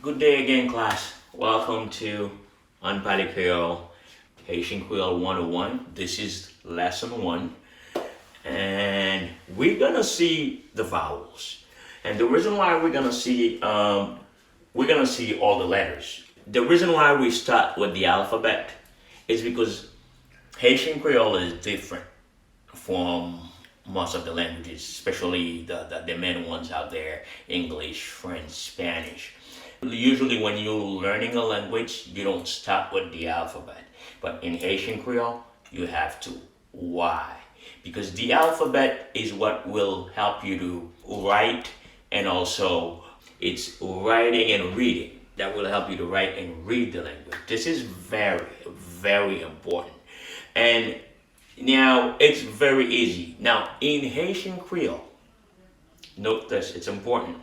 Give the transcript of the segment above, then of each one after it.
Good day again, class. Welcome to Haitian Creole, Haitian Creole 101. This is lesson one, and we're gonna see the vowels. And the reason why we're gonna see all the letters. The reason why we start with the alphabet is because Haitian Creole is different from most of the languages, especially the main ones out there: English, French, Spanish. Usually, when you're learning a language, you don't start with the alphabet. But in Haitian Creole, you have to. Why? Because the alphabet is what will help you to write, and also it's writing and reading that will help you to write and read the language. This is very, very important. And now it's very easy. Now, in Haitian Creole, note this, it's important.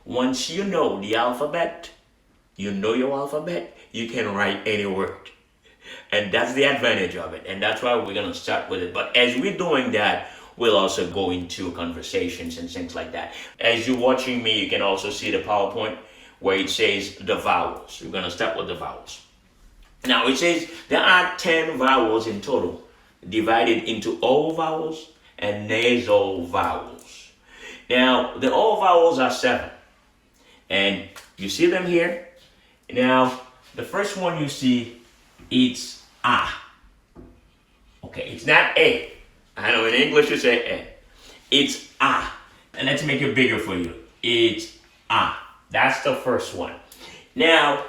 Once you know the alphabet, you know your alphabet, you can write any word. And that's the advantage of it. And that's why we're going to start with it. But as we're doing that, we'll also go into conversations and things like that. As you're watching me, you can also see the PowerPoint where it says the vowels. We're going to start with the vowels. Now, it says there are 10 vowels in total, divided into oral vowels and nasal vowels. Now, the oral vowels are 7. And you see them here. Now, the first one you see, it's A. Okay, it's not A. I know in English you say A. It's A. And let's make it bigger for you. It's A. That's the first one. Now,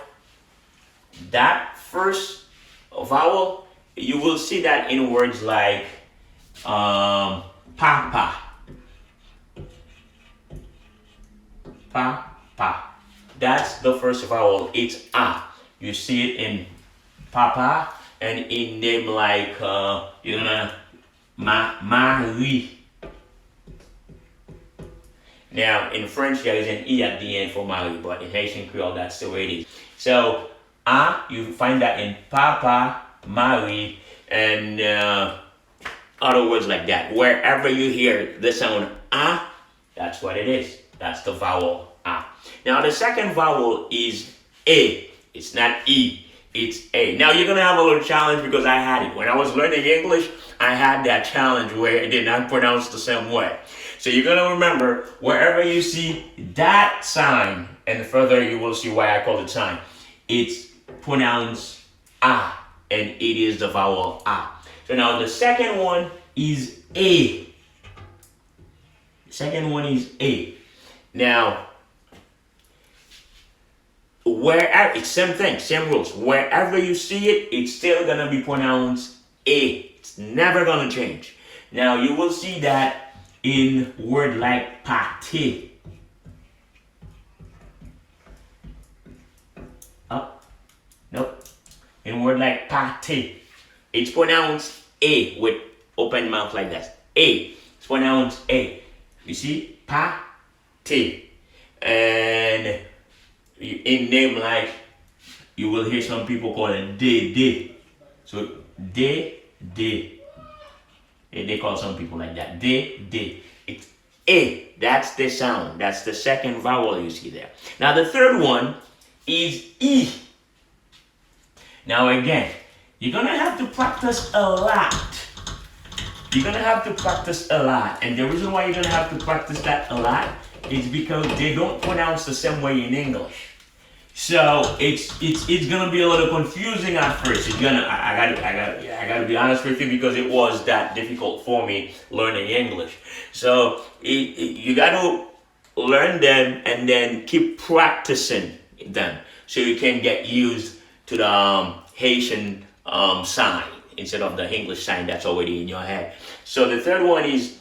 that first vowel, you will see that in words like papa. Pa. That's the first vowel. It's A. You see it in papa and in name like Marie. Now in French there is an E at the end for Marie, but in Haitian Creole that's the way it is. So A, you find that in papa, Marie, and other words like that. Wherever you hear the sound A, that's what it is. That's the vowel A. Now the second vowel is A. It's not E. It's A. Now you're going to have a little challenge because I had it. When I was learning English, I had that challenge where it did not pronounce the same way. So you're going to remember wherever you see that sign, and further you will see why I call it sign. It's pronounced A, and it is the vowel A. So now the second one is A. The second one is A. Now, wherever, it's same thing, same rules. Wherever you see it, it's still gonna be pronounced A. It's never gonna change. Now you will see that in word like pate. Nope. In word like pate, it's pronounced A with open mouth like that. A. It's pronounced A. You see? Pate. And in name like, you will hear some people call it de. So de. They call some people like that. De. It's A. That's the sound. That's the second vowel you see there. Now the third one is E. Now again, you're gonna have to practice a lot. And the reason why you're gonna have to practice that a lot is because they don't pronounce the same way in English. So it's gonna be a little confusing at first. I gotta be honest with you because it was that difficult for me learning English. So you gotta learn them and then keep practicing them so you can get used to the Haitian sign instead of the English sign that's already in your head. So the third one is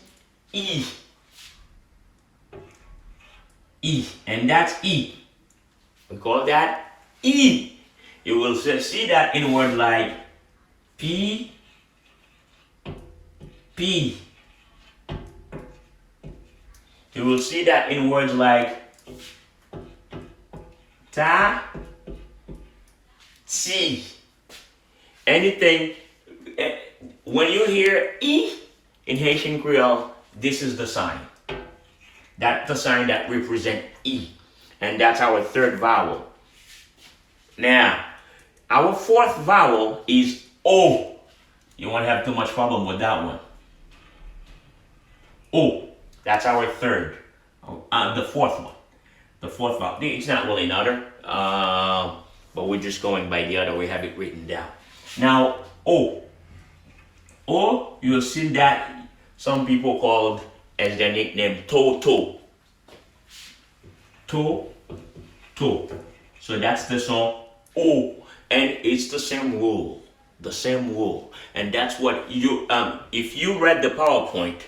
E. E, and that's E. We call that E. You will see that in word like P. You will see that in words like ta, ti. Anything, when you hear E in Haitian Creole, this is the sign. That's the sign that represents E. And that's our third vowel. Now, our fourth vowel is O. You won't have too much problem with that one. O. That's our third. The fourth one. The fourth vowel. It's not really another, but we're just going by the other. We have it written down. Now, O. O, you'll see that some people called as their nickname Toto. To. So that's the song O. And it's the same rule. The same rule. And that's what you, if you read the PowerPoint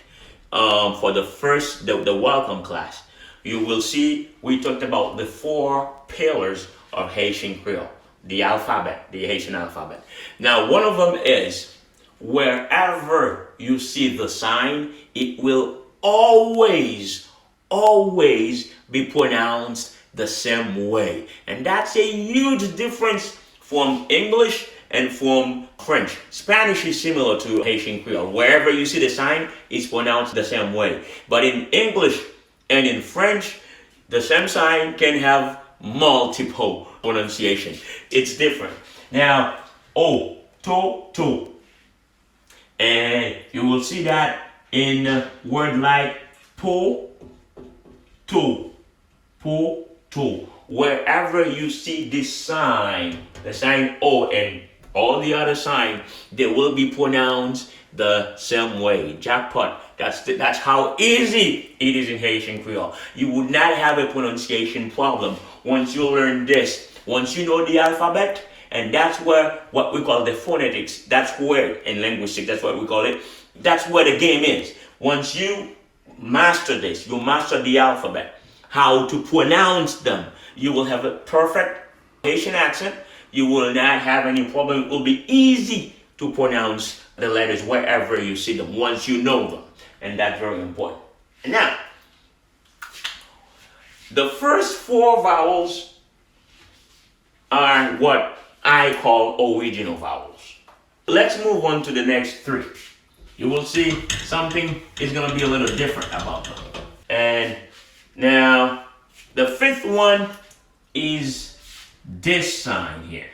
for the welcome class, you will see we talked about the 4 pillars of Haitian Creole, the alphabet, the Haitian alphabet. Now, one of them is wherever you see the sign, it will always be pronounced the same way. And that's a huge difference from English and from French. Spanish is similar to Haitian Creole. Wherever you see the sign, it's pronounced the same way. But in English and in French, the same sign can have multiple pronunciation. It's different. Now, O, to. And you will see that in a word like to. Wherever you see this sign, the sign O and all the other signs, they will be pronounced the same way. Jackpot. That's how easy it is in Haitian Creole. You would not have a pronunciation problem once you learn this. Once you know the alphabet, and that's where what we call the phonetics, that's where in linguistics, that's what we call it. That's where the game is. Once you master this, you master the alphabet, how to pronounce them, you will have a perfect Haitian accent. You will not have any problem. It will be easy to pronounce the letters wherever you see them once you know them. And that's very important. Now, the first 4 vowels are what I call original vowels. Let's move on to the next 3. You will see something is going to be a little different about them. And now, the 5th one is this sign here.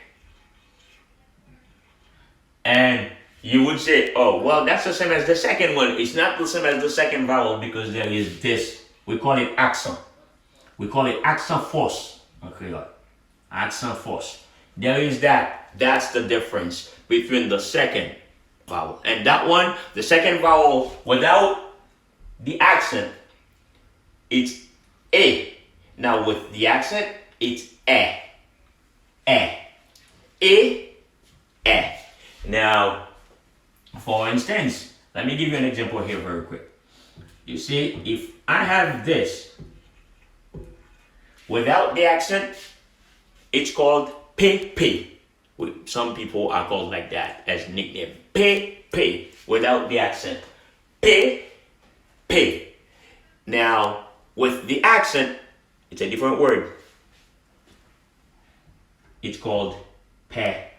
And you would say, oh, well, that's the same as the second one. It's not the same as the second vowel because there is this. We call it accent. We call it accent force. Okay, accent force. There is that. That's the difference between the second vowel. And that one, the second vowel, without the accent, it's A. Now with the accent, it's E. E. Now, for instance, let me give you an example here very quick. You see, if I have this without the accent, it's called P. Some people are called like that as nickname. P. Without the accent. P. Now, with the accent, it's a different word. It's called pe.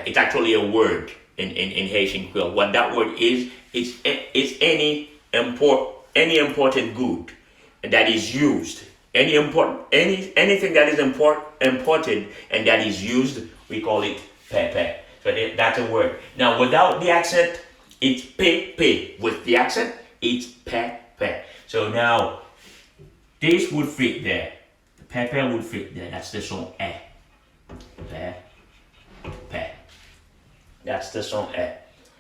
It's actually a word in Haitian Creole. What that word is, it's any important good that is used. Anything that is imported and that is used, we call it pe. So that's a word. Now without the accent, it's pe. With the accent, it's pe. So now this would fit there. Pe would fit there. That's the song E. Pe. That's the song E.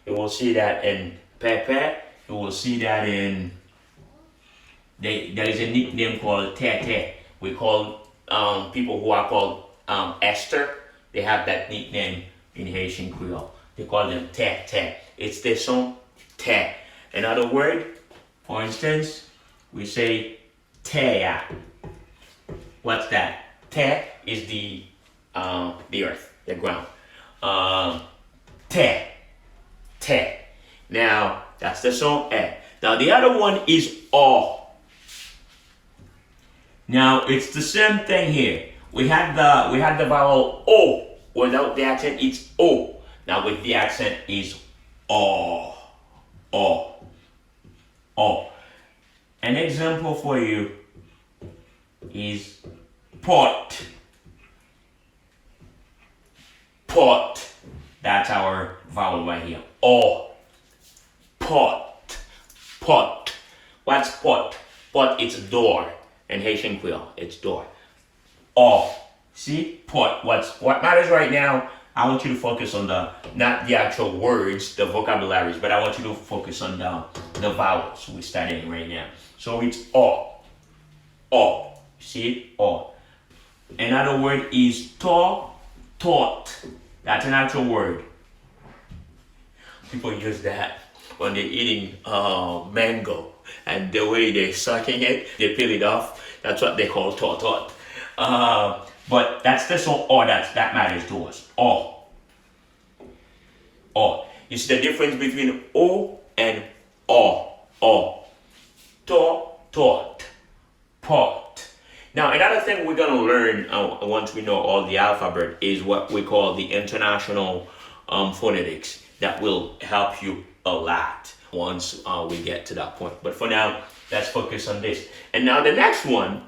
You will see that in pe. You will see that in there is a nickname called Tete. We call people who are called Esther. They have that nickname in Haitian Creole. They call them Tete. It's the song Te. Another word, for instance, we say Tea. What's that? Te is the earth, the ground. Te. Now that's the song E. Now the other one is O. Now it's the same thing here. We had the vowel O. Without the accent, it's O. Now with the accent is O. An example for you is pot. Pot. That's our vowel right here. O. Pot. Pot. What's pot? Pot, it's door. In Haitian Creole, it's door. O. See? Pot. What matters right now, I want you to focus on not the actual words, the vocabularies, but I want you to focus on the vowels we're studying right now. So it's O. O. See? O. Another word is taught. That's an actual word. People use that when they're eating mango, and the way they're sucking it, they peel it off. That's what they call taught. But that's the so O that matters to us. O. O. You see the difference between O and O. O. Taught. Pot. Now, another thing we're going to learn once we know all the alphabet is what we call the international phonetics. That will help you a lot once we get to that point. But for now, let's focus on this. And now the next one,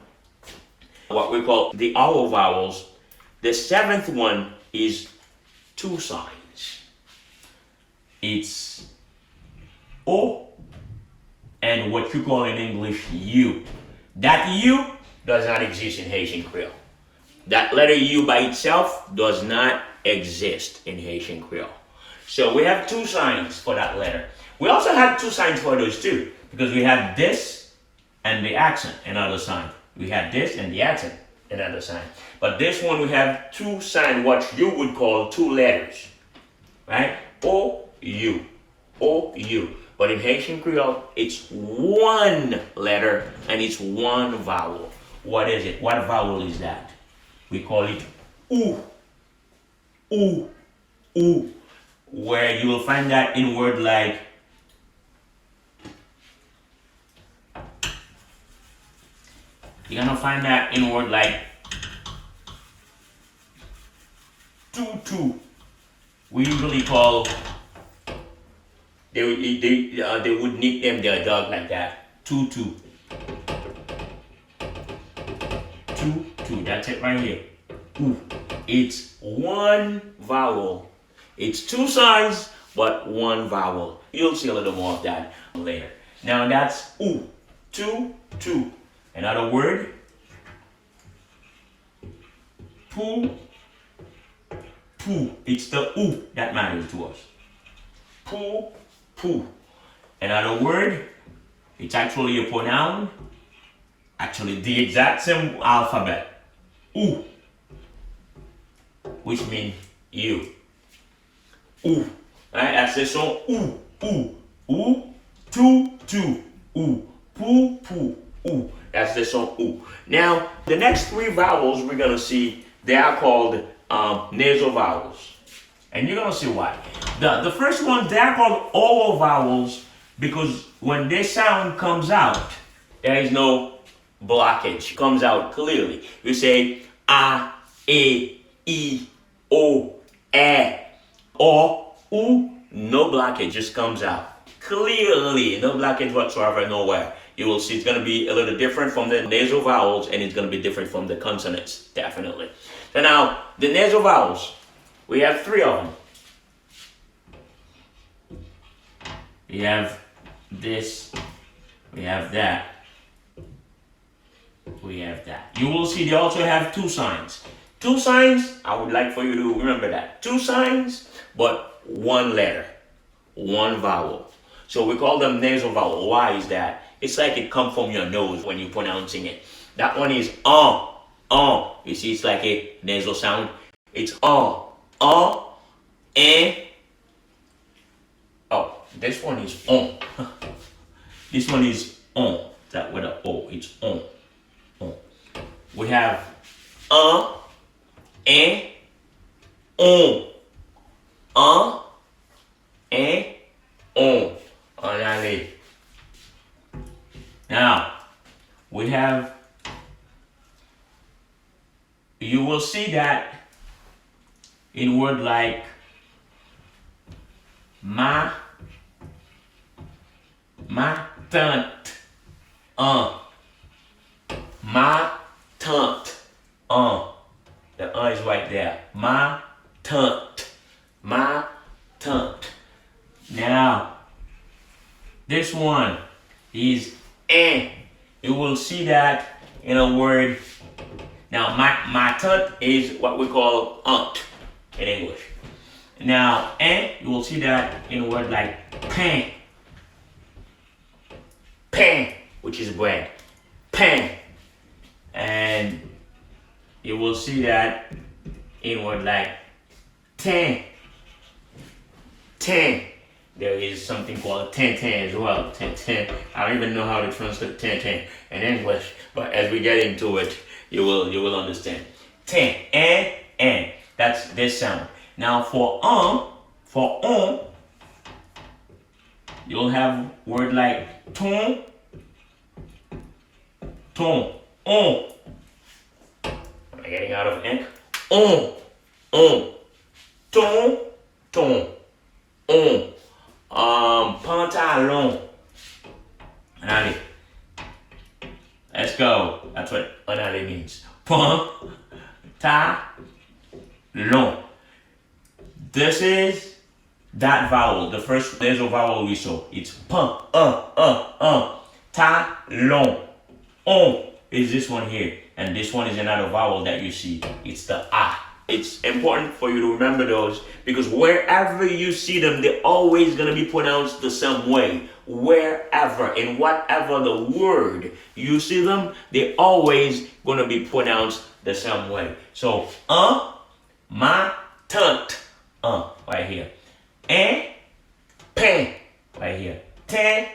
what we call the oral vowels, the seventh one is two signs. It's O and what you call in English U. That U does not exist in Haitian Creole. That letter U by itself does not exist in Haitian Creole. So we have two signs for that letter. We also have two signs for those too, because we have this and the accent, another sign. We have this and the accent, another sign. But this one we have two signs, what you would call two letters, right? O-U, O-U. But in Haitian Creole, it's one letter and it's one vowel. What is it? What vowel is that? We call it oo, oo, oo. Where you will find that in word like you're gonna find that in word like tutu. We usually call they would nickname their dog like that. Tutu. Tutu. That's it right here. Ooh. It's one vowel. It's two signs, but one vowel. You'll see a little more of that later. Now that's oo, two. Another word, poo. It's the oo that matters to us. Poo. Another word, it's actually a pronoun. Actually, the exact same alphabet. Oo, which means you. Ooh, right? That's the song. Ooh, two, ooh, poo, ooh. That's the song. Ooh. Now, the next three vowels we're gonna see, they are called nasal vowels, and you're gonna see why. The first one, they are called oral vowels because when this sound comes out, there is no blockage. It comes out clearly. We say a, e, o, e. Or, oo, no blockage, just comes out clearly, no blockage whatsoever, nowhere. You will see it's going to be a little different from the nasal vowels, and it's going to be different from the consonants, definitely. So now, the nasal vowels, we have three of them. We have this, we have that, we have that. You will see they also have two signs. Two signs, I would like for you to remember that. Two signs, but one letter, one vowel. So we call them nasal vowel. Why is that? It's like it comes from your nose when you're pronouncing it. That one is You see, it's like a nasal sound. It's and. Oh, this one is on. This one is on. That with a O, it's on. We have and on. And on. Now, we have, you will see that in word like ma tante, ma tante. The is right there. My tante. My tante. Now, this one is eh. You will see that in a word. Now, my tante is what we call aunt in English. Now, you will see that in a word like pain. Pain, which is bread. Pain. And you will see that in word like ten. Ten. There is something called ten as well. Ten. I don't even know how to translate ten in English, but as we get into it, you will understand. Ten. And. That's this sound. Now for you'll have word like ton, on. Am I getting out of ink? On, ton, on. Pantalon. Allez. Let's go. That's what allez means. Pantalon. This is that vowel. The first nasal vowel we saw. It's talon. On is this one here. And this one is another vowel that you see. It's the ah. It's important for you to remember those because wherever you see them, they're always going to be pronounced the same way. Wherever, in whatever the word you see them, they're always going to be pronounced the same way. So, my tante, right here. And, pen, right here. Ten,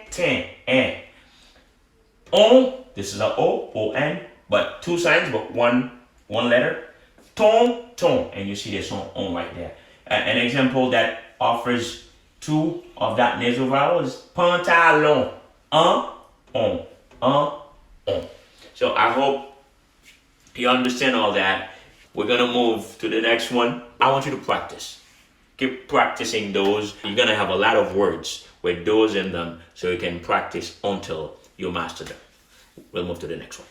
on, this is a O-N, but two signs, but one letter. Ton, and you see this on right there. An example that offers two of that nasal vowel is pantalon, on. So I hope you understand all that. We're gonna move to the next one. I want you to practice. Keep practicing those. You're gonna have a lot of words with those in them, so you can practice until you master them. We'll move to the next one.